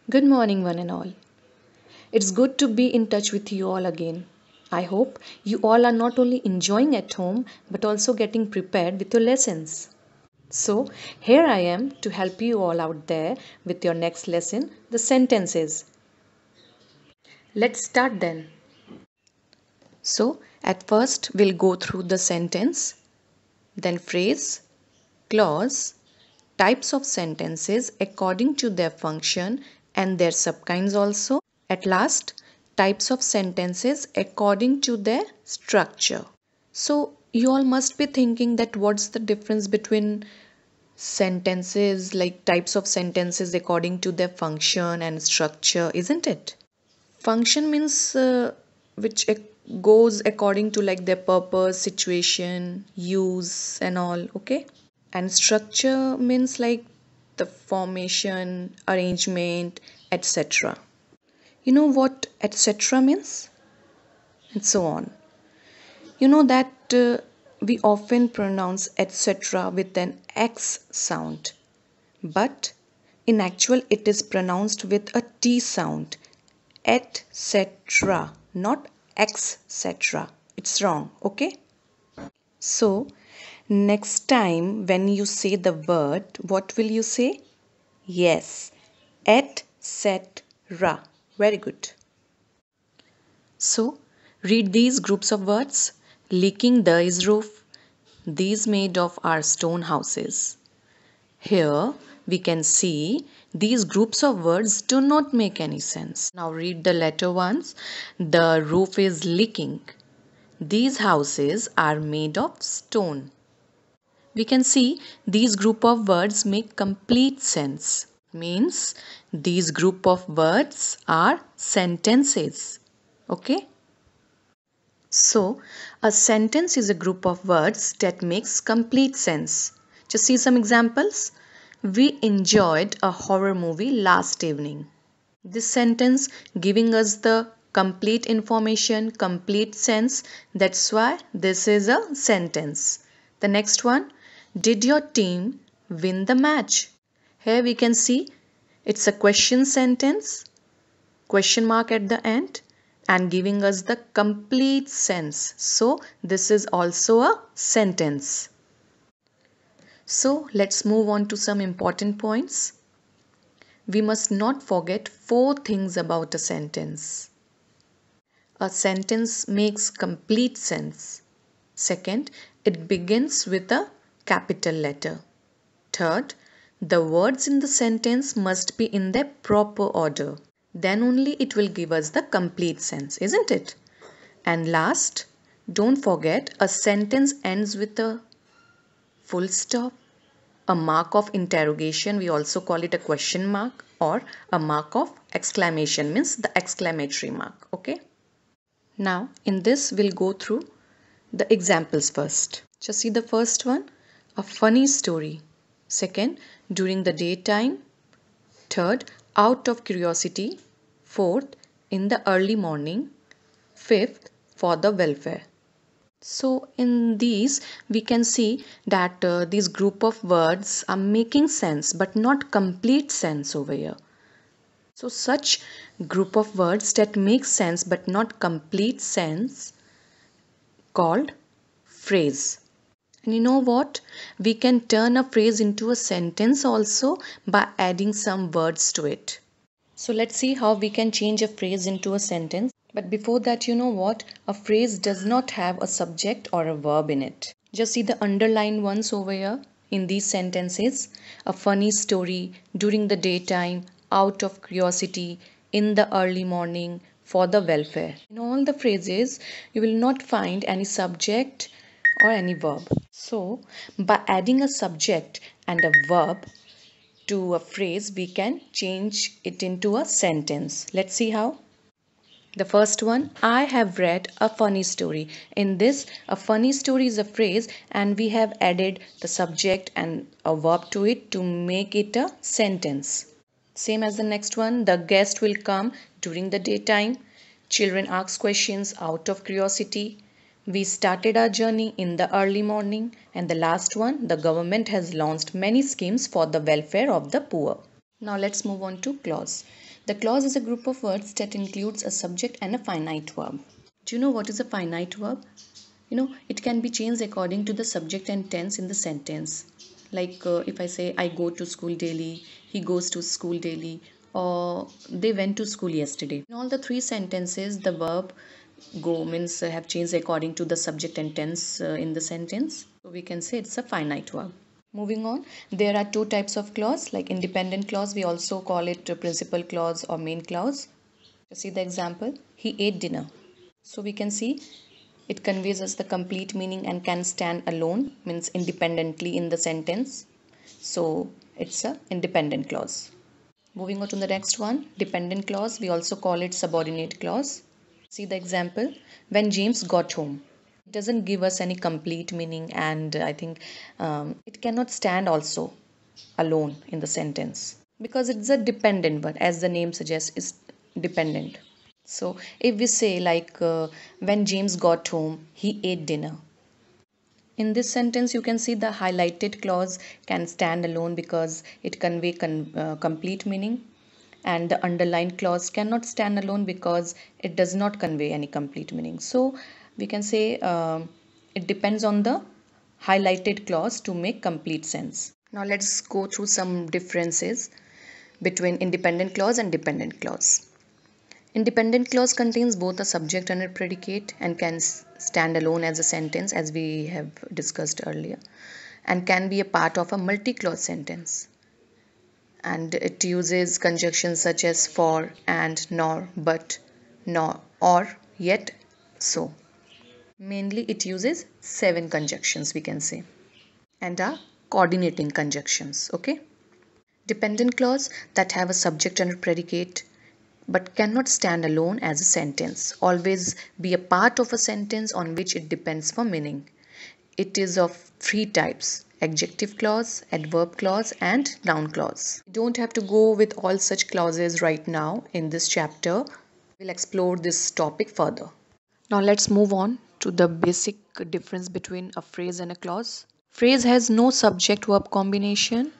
Good morning, one and all. It's good to be in touch with you all again. I hope you all are not only enjoying at home but also getting prepared with your lessons. So, here I am to help you all out there with your next lesson, the sentences. Let's start then. So, at first, we'll go through the sentence, then phrase, clause, types of sentences according to their function and their subkinds also. At last, types of sentences according to their structure. So, you all must be thinking that what's the difference between sentences, like types of sentences according to their function and structure, isn't it? Function means which goes according to like their purpose, situation, use, and all, okay? And structure means like the formation, arrangement, etc. You know what etc. means? And so on. You know that we often pronounce etc. with an X sound, but in actual it is pronounced with a T sound. Etc. Not etc. It's wrong, okay? So, next time when you say the word, what will you say? Yes, etc. Very good. So, read these groups of words. Leaking the is roof. These made of our stone houses. Here we can see these groups of words do not make any sense. Now read the letter ones. The roof is leaking. These houses are made of stone. We can see these group of words make complete sense. Means these group of words are sentences. Okay? So, a sentence is a group of words that makes complete sense. Just see some examples. We enjoyed a horror movie last evening. This sentence giving us the complete information, complete sense. That's why this is a sentence. The next one, did your team win the match? Here we can see it's a question sentence, question mark at the end, and giving us the complete sense. So this is also a sentence. So let's move on to some important points. We must not forget four things about a sentence. A sentence makes complete sense. Second, it begins with a capital letter. Third, the words in the sentence must be in their proper order. Then only it will give us the complete sense, isn't it? And last, don't forget a sentence ends with a full stop, a mark of interrogation, we also call it a question mark, or a mark of exclamation, means the exclamatory mark, okay? Now in this we'll go through the examples first. Just see the first one, a funny story. Second, during the daytime. Third, out of curiosity. Fourth, in the early morning. Fifth, for the welfare. So in these we can see that these group of words are making sense but not complete sense over here. So such group of words that make sense but not complete sense called phrase. And you know what? We can turn a phrase into a sentence also by adding some words to it. So let's see how we can change a phrase into a sentence. But before that, you know what? A phrase does not have a subject or a verb in it. Just see the underlined ones over here in these sentences. A funny story, during the daytime, out of curiosity, in the early morning, for the welfare. In all the phrases, you will not find any subject or any verb. So, by adding a subject and a verb to a phrase, we can change it into a sentence. Let's see how. The first one, I have read a funny story. In this, a funny story is a phrase and we have added the subject and a verb to it to make it a sentence. Same as the next one, the guest will come during the daytime. Children ask questions out of curiosity. We started our journey in the early morning. And the last one, the government has launched many schemes for the welfare of the poor. Now let's move on to clause. The clause is a group of words that includes a subject and a finite verb. Do you know what is a finite verb? It can be changed according to the subject and tense in the sentence. Like if I say I go to school daily, he goes to school daily, or they went to school yesterday. In all the three sentences, the verb go means have changed according to the subject and tense in the sentence. So we can say it's a finite verb. Moving on, there are two types of clause, like independent clause. We also call it a principal clause or main clause. See the example, he ate dinner. So we can see it conveys us the complete meaning and can stand alone, means independently in the sentence. So it's a independent clause. Moving on to the next one, dependent clause. We also call it subordinate clause. See the example, when James got home. It doesn't give us any complete meaning, and I think it cannot stand also alone in the sentence because it's a dependent word, as the name suggests, is dependent. So if we say like when James got home, he ate dinner. In this sentence, you can see the highlighted clause can stand alone because it convey complete meaning, and the underlined clause cannot stand alone because it does not convey any complete meaning. So we can say it depends on the highlighted clause to make complete sense. Now let's go through some differences between independent clause and dependent clause. Independent clause contains both a subject and a predicate and can stand alone as a sentence, as we have discussed earlier, and can be a part of a multi-clause sentence. And it uses conjunctions such as for, and, nor, but, nor, or, yet, so. Mainly it uses 7 conjunctions, we can say, and are coordinating conjunctions. Okay. Dependent clause that have a subject and a predicate but cannot stand alone as a sentence. Always be a part of a sentence on which it depends for meaning. It is of 3 types: adjective clause, adverb clause, and noun clause. You don't have to go with all such clauses right now in this chapter. We'll explore this topic further. Now let's move on to the basic difference between a phrase and a clause. Phrase has no subject verb combination,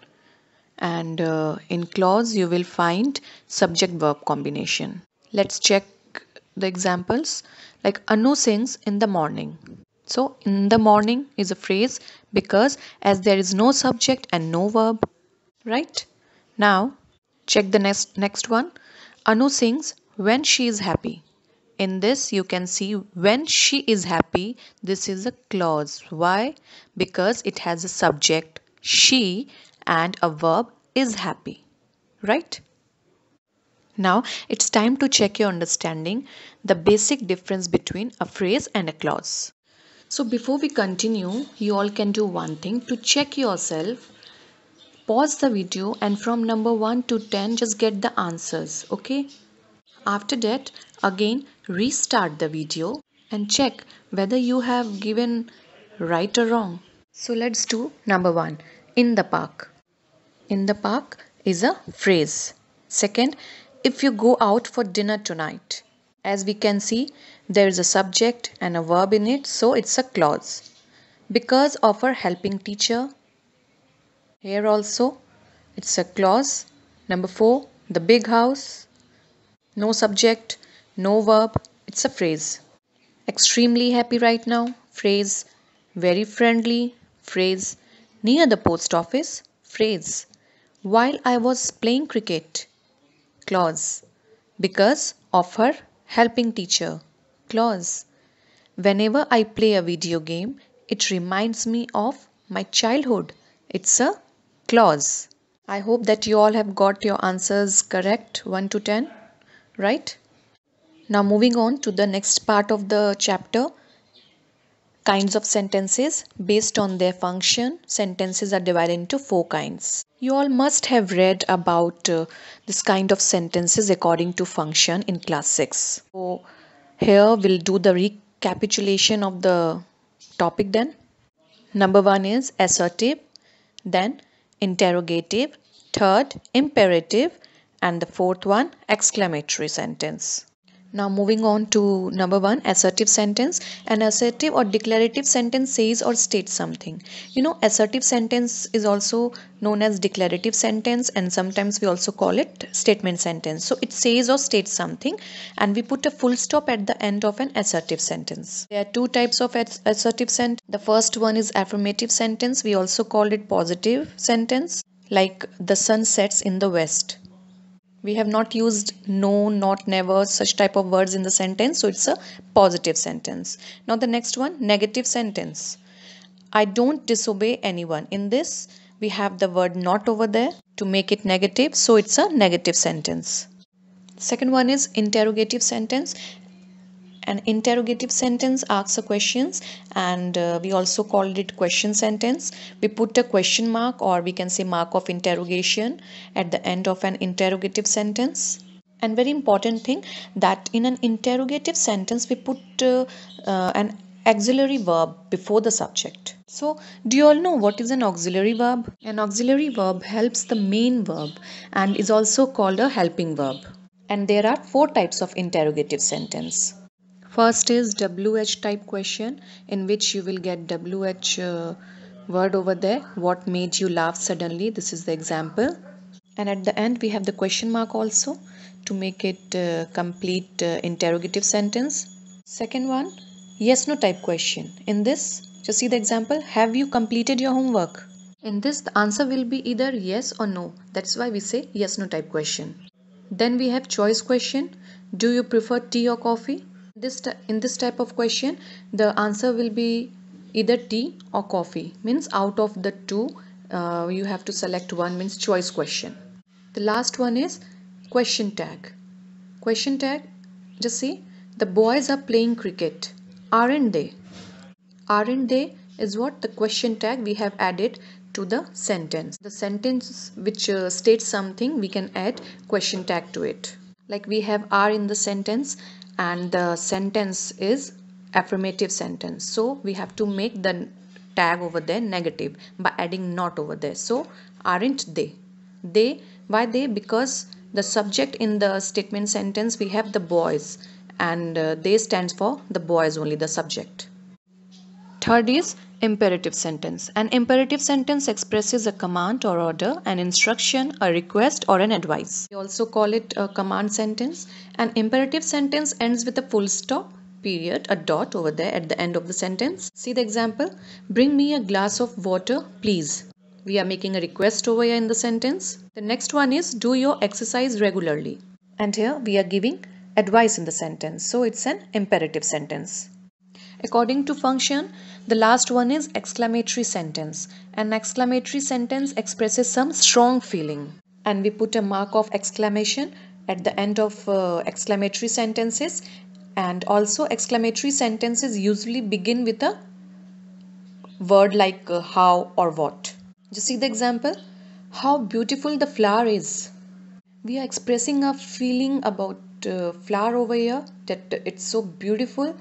and in clause you will find subject verb combination. Let's check the examples, like Anu sings in the morning. So in the morning is a phrase because as there is no subject and no verb, right? Now check the next one. Anu sings when she is happy. In this you can see when she is happy, this is a clause. Why? Because it has a subject she and a verb is happy, right? Now it's time to check your understanding the basic difference between a phrase and a clause. So before we continue, you all can do one thing to check yourself. Pause the video and from number 1 to 10 just get the answers, okay? After that, again restart the video and check whether you have given right or wrong. So let's do number 1, in the park. In the park is a phrase. Second, if you go out for dinner tonight. As we can see, there is a subject and a verb in it, so it's a clause. Because of our helping teacher, here also it's a clause. Number 4, the big house. No subject, no verb, it's a phrase. Extremely happy right now, phrase. Very friendly, phrase. Near the post office, phrase. While I was playing cricket, clause. Because of her helping teacher, clause. Whenever I play a video game, it reminds me of my childhood, it's a clause. I hope that you all have got your answers correct, 1 to 10, right? Now moving on to the next part of the chapter, kinds of sentences. Based on their function, sentences are divided into 4 kinds. You all must have read about this kind of sentences according to function in class 6. So here we'll do the recapitulation of the topic then. Number 1 is assertive, then interrogative, third imperative, and the fourth one exclamatory sentence. Now moving on to number one, assertive sentence. An assertive or declarative sentence says or states something. You know, assertive sentence is also known as declarative sentence, and sometimes we also call it statement sentence. So it says or states something, and we put a full stop at the end of an assertive sentence. There are two types of assertive sentence. The first one is affirmative sentence. We also call it positive sentence, like the sun sets in the west. We have not used no, not, never, such type of words in the sentence, so it's a positive sentence. Now the next one, negative sentence. I don't disobey anyone. In this we have the word not over there to make it negative, so it's a negative sentence. Second one is interrogative sentence. An interrogative sentence asks a questions, and we also called it question sentence. We put a question mark, or we can say mark of interrogation, at the end of an interrogative sentence. And very important thing, that in an interrogative sentence we put an auxiliary verb before the subject. So do you all know what is an auxiliary verb? An auxiliary verb helps the main verb and is also called a helping verb. And there are four types of interrogative sentence. First is WH type question, in which you will get WH word over there. What made you laugh suddenly? This is the example. And at the end we have the question mark also to make it complete interrogative sentence. Second one, yes no type question. In this, just see the example. Have you completed your homework? In this, the answer will be either yes or no. That's why we say yes no type question. Then we have choice question. Do you prefer tea or coffee? In this type of question, the answer will be either tea or coffee. Means out of the two, you have to select one, means choice question. The last one is question tag. Question tag, just see, the boys are playing cricket. Aren't they? Aren't they is what the question tag we have added to the sentence. The sentence which states something, we can add question tag to it. Like we have are in the sentence, and the sentence is affirmative sentence, so we have to make the tag over there negative by adding not over there. So aren't they, why they? Because the subject in the statement sentence we have the boys, and they stands for the boys only, the subject. Third is imperative sentence. An imperative sentence expresses a command or order, an instruction, a request, or an advice. We also call it a command sentence. An imperative sentence ends with a full stop, period, a dot over there at the end of the sentence. See the example. Bring me a glass of water, please. We are making a request over here in the sentence. The next one is do your exercise regularly. And here we are giving advice in the sentence. So it's an imperative sentence. According to function, the last one is exclamatory sentence. An exclamatory sentence expresses some strong feeling, and we put a mark of exclamation at the end of exclamatory sentences. And also exclamatory sentences usually begin with a word like how or what. Just see the example. How beautiful the flower is. We are expressing a feeling about flower over here, that it's so beautiful,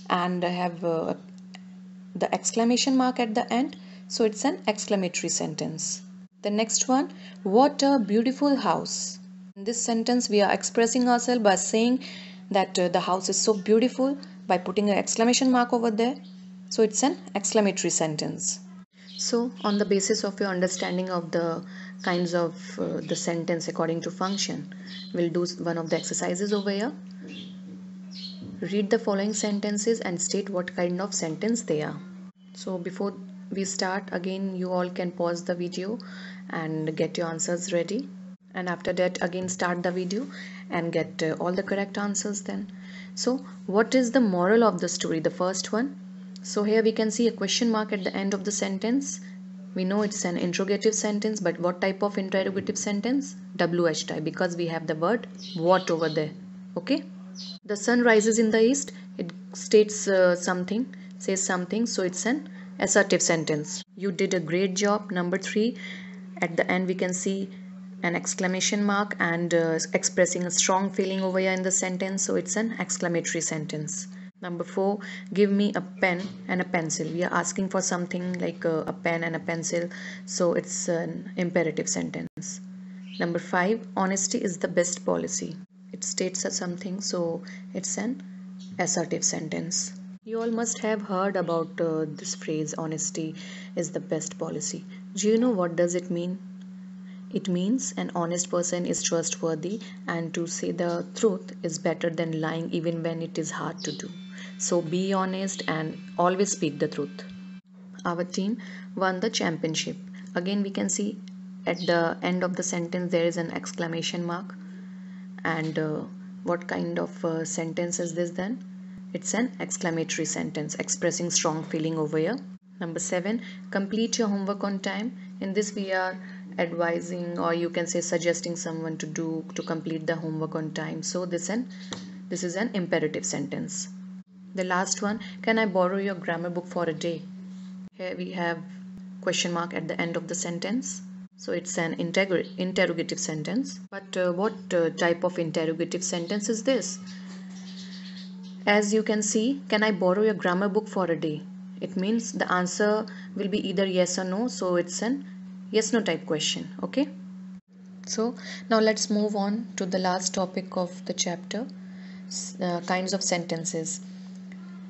and have the exclamation mark at the end, so it's an exclamatory sentence. The next one, what a beautiful house. In this sentence we are expressing ourselves by saying that the house is so beautiful by putting an exclamation mark over there, so it's an exclamatory sentence. So on the basis of your understanding of the kinds of the sentence according to function, we'll do one of the exercises over here. Read the following sentences and state what kind of sentence they are. So before we start, again you all can pause the video and get your answers ready, and after that again start the video and get all the correct answers then. So what is the moral of the story? The first one. So here we can see a question mark at the end of the sentence. We know it's an interrogative sentence, but what type of interrogative sentence? WH type, because we have the word what over there. Okay. The sun rises in the east. It states something, says something, so it's an assertive sentence. You did a great job. Number 3, at the end we can see an exclamation mark and expressing a strong feeling over here in the sentence, so it's an exclamatory sentence. Number 4, give me a pen and a pencil. We are asking for something like a pen and a pencil, so it's an imperative sentence. Number 5, honesty is the best policy. states something, so it's an assertive sentence. You all must have heard about this phrase, honesty is the best policy. Do you know what does it mean? It means an honest person is trustworthy, and to say the truth is better than lying even when it is hard to do. So be honest and always speak the truth. Our team won the championship. Again, we can see at the end of the sentence there is an exclamation mark. And what kind of sentence is this then? It's an exclamatory sentence expressing strong feeling over here. Number 7, complete your homework on time. In this we are advising, or you can say suggesting someone to complete the homework on time. So this is an imperative sentence. The last one, can I borrow your grammar book for a day? Here we have question mark at the end of the sentence. So it's an interrogative sentence. But what type of interrogative sentence is this? As you can see, can I borrow your grammar book for a day? It means the answer will be either yes or no. So it's an yes no type question. Okay. So now let's move on to the last topic of the chapter, kinds of sentences.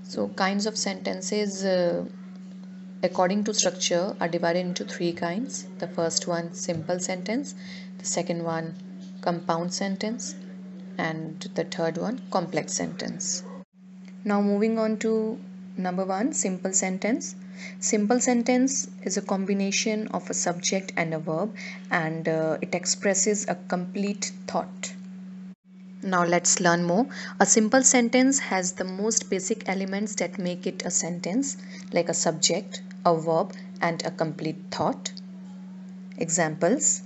So kinds of sentences according to structure are divided into 3 kinds. The first one, simple sentence. The second one, compound sentence. And the third one, complex sentence. Now moving on to number 1, simple sentence. Simple sentence is a combination of a subject and a verb, and it expresses a complete thought. Now let's learn more. A simple sentence has the most basic elements that make it a sentence, like a subject, a verb, and a complete thought. Examples: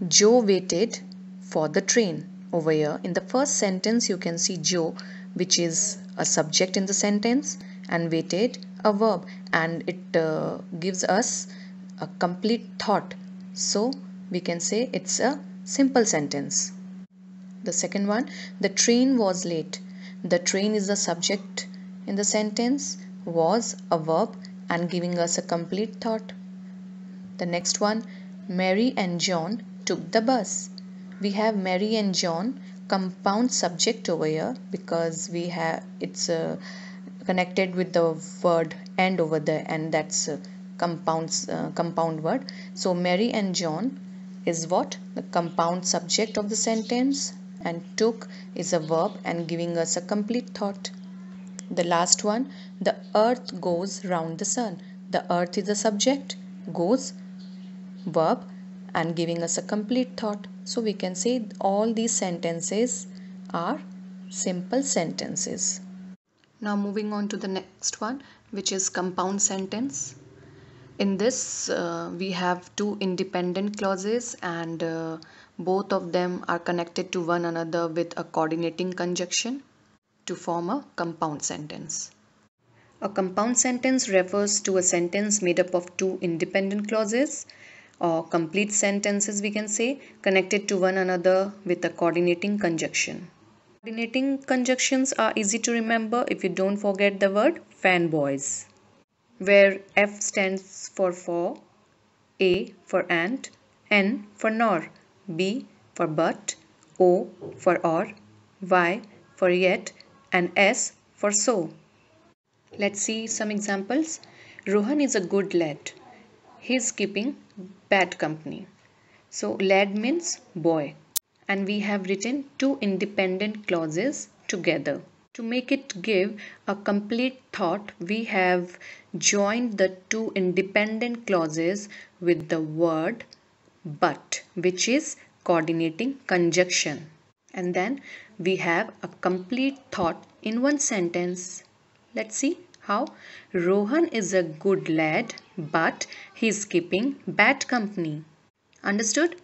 Joe waited for the train. Over here in the first sentence you can see Joe, which is a subject in the sentence, and waited, a verb, and it gives us a complete thought. So we can say it's a simple sentence. The second one, the train was late. The train is the subject in the sentence, was a verb, and giving us a complete thought. The next one, Mary and John took the bus. We have Mary and John, compound subject over here because we have it's connected with the word and over there, and that's compound word. So Mary and John is what? The compound subject of the sentence, and took is a verb and giving us a complete thought. The last one, the earth goes round the sun. The earth is the subject, goes, verb, and giving us a complete thought. So we can say all these sentences are simple sentences. Now moving on to the next one, which is compound sentence. In this we have 2 independent clauses, and both of them are connected to one another with a coordinating conjunction to form a compound sentence. A compound sentence refers to a sentence made up of 2 independent clauses, or complete sentences we can say, connected to one another with a coordinating conjunction. Coordinating conjunctions are easy to remember if you don't forget the word fanboys, where F stands for, A for and, N for nor, B for but, O for or, Y for yet, and S for so. Let's see some examples. Rohan is a good lad. He is keeping bad company. So lad means boy, and we have written 2 independent clauses together. To make it give a complete thought, we have joined the 2 independent clauses with the word but, which is coordinating conjunction. And then we have a complete thought in one sentence. Let's see how. Rohan is a good lad, but he is keeping bad company. Understood?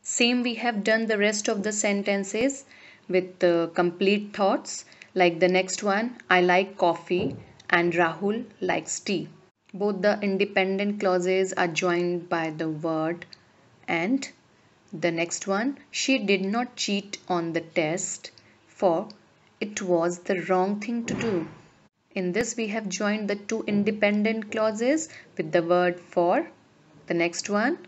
Same we have done the rest of the sentences with the complete thoughts. Like the next one, I like coffee and Rahul likes tea. Both the independent clauses are joined by the word and. The next one, she did not cheat on the test, for it was the wrong thing to do. In this we have joined the 2 independent clauses with the word for. The next one,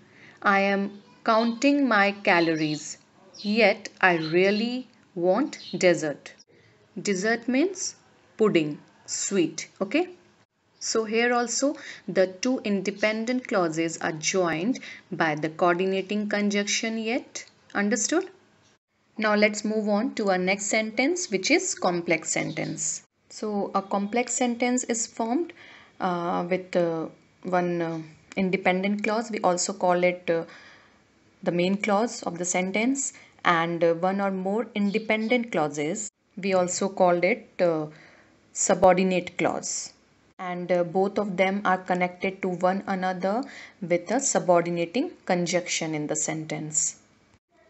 I am counting my calories, yet I really want dessert. Dessert means pudding, sweet. Okay. So here also the two independent clauses are joined by the coordinating conjunction yet. Understood? Now let's move on to our next sentence, which is complex sentence. So a complex sentence is formed with one independent clause. We also call it the main clause of the sentence, and one or more independent clauses. We also called it subordinate clause. And both of them are connected to one another with a subordinating conjunction in the sentence.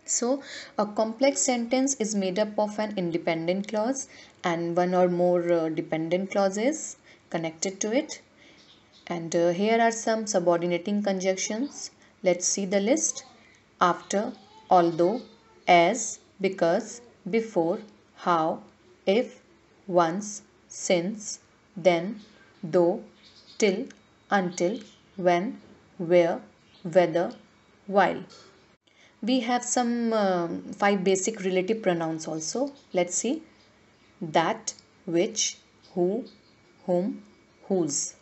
So, a complex sentence is made up of an independent clause and one or more dependent clauses connected to it. And here are some subordinating conjunctions. Let's see the list. After, although, as, because, before, how, if, once, since, then, though, till, until, when, where, whether, while. We have some 5 basic relative pronouns also. Let's see. That, which, who, whom, whose.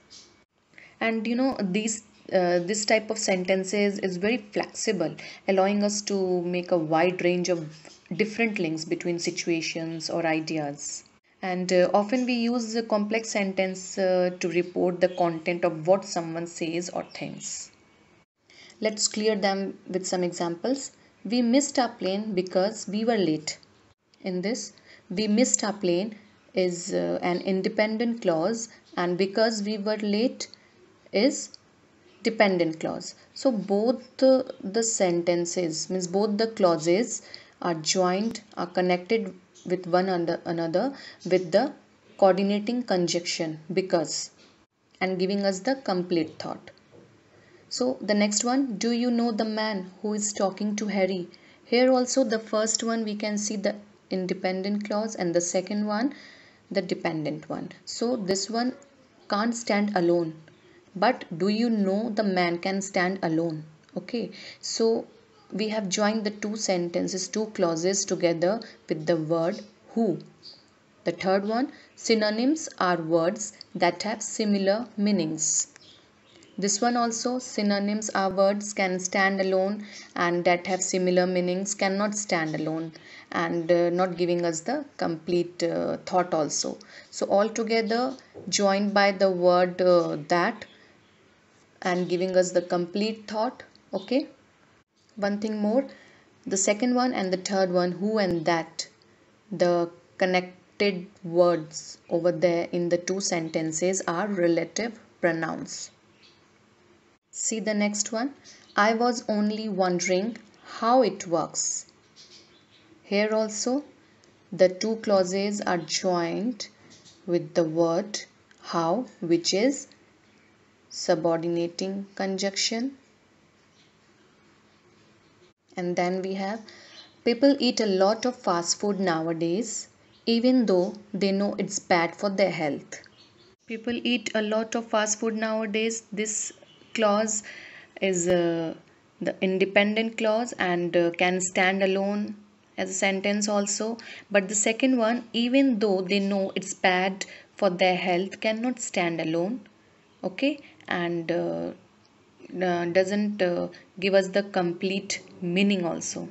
And this type of sentences is very flexible, allowing us to make a wide range of different links between situations or ideas. And often we use a complex sentence to report the content of what someone says or thinks. Let's clear them with some examples. We missed our plane because we were late. In this, we missed our plane is an independent clause, and because we were late is dependent clause. So both the sentences, means both the clauses are joined, are connected with one another with the coordinating conjunction because, and giving us the complete thought. So the next one, do you know the man who is talking to Harry? Here also the first one we can see the independent clause and the second one the dependent one. So this one can't stand alone. But do you know the man can stand alone? Okay. So we have joined the two sentences, two clauses together with the word who. The third one, synonyms are words that have similar meanings. This one also, synonyms are words can stand alone and that have similar meanings cannot stand alone, and not giving us the complete thought also. So all together joined by the word that and giving us the complete thought. Okay. One thing more, the second one and the third one, who and that, the connected words over there in the two sentences are relative pronouns. See the next one. I was only wondering how it works. Here also the two clauses are joined with the word how, which is subordinating conjunction. And then we have, people eat a lot of fast food nowadays even though they know it's bad for their health. People eat a lot of fast food nowadays. This clause is the independent clause and can stand alone as a sentence also. But the second one, even though they know it's bad for their health, cannot stand alone. Okay, and doesn't give us the complete meaning also.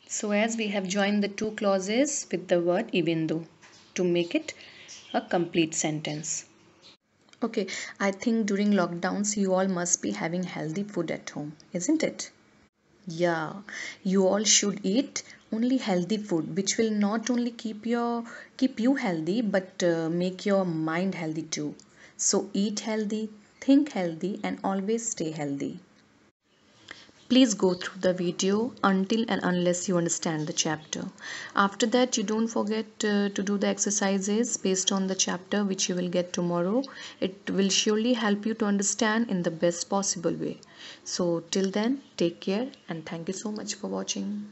So as we have joined the two clauses with the word even though to make it a complete sentence. Okay, I think during lockdowns you all must be having healthy food at home, isn't it? Yeah, you all should eat only healthy food, which will not only keep you healthy but make your mind healthy too. So eat healthy, think healthy, and always stay healthy. Please go through the video until and unless you understand the chapter. After that, you don't forget to do the exercises based on the chapter which you will get tomorrow. It will surely help you to understand in the best possible way. So till then, take care and thank you so much for watching.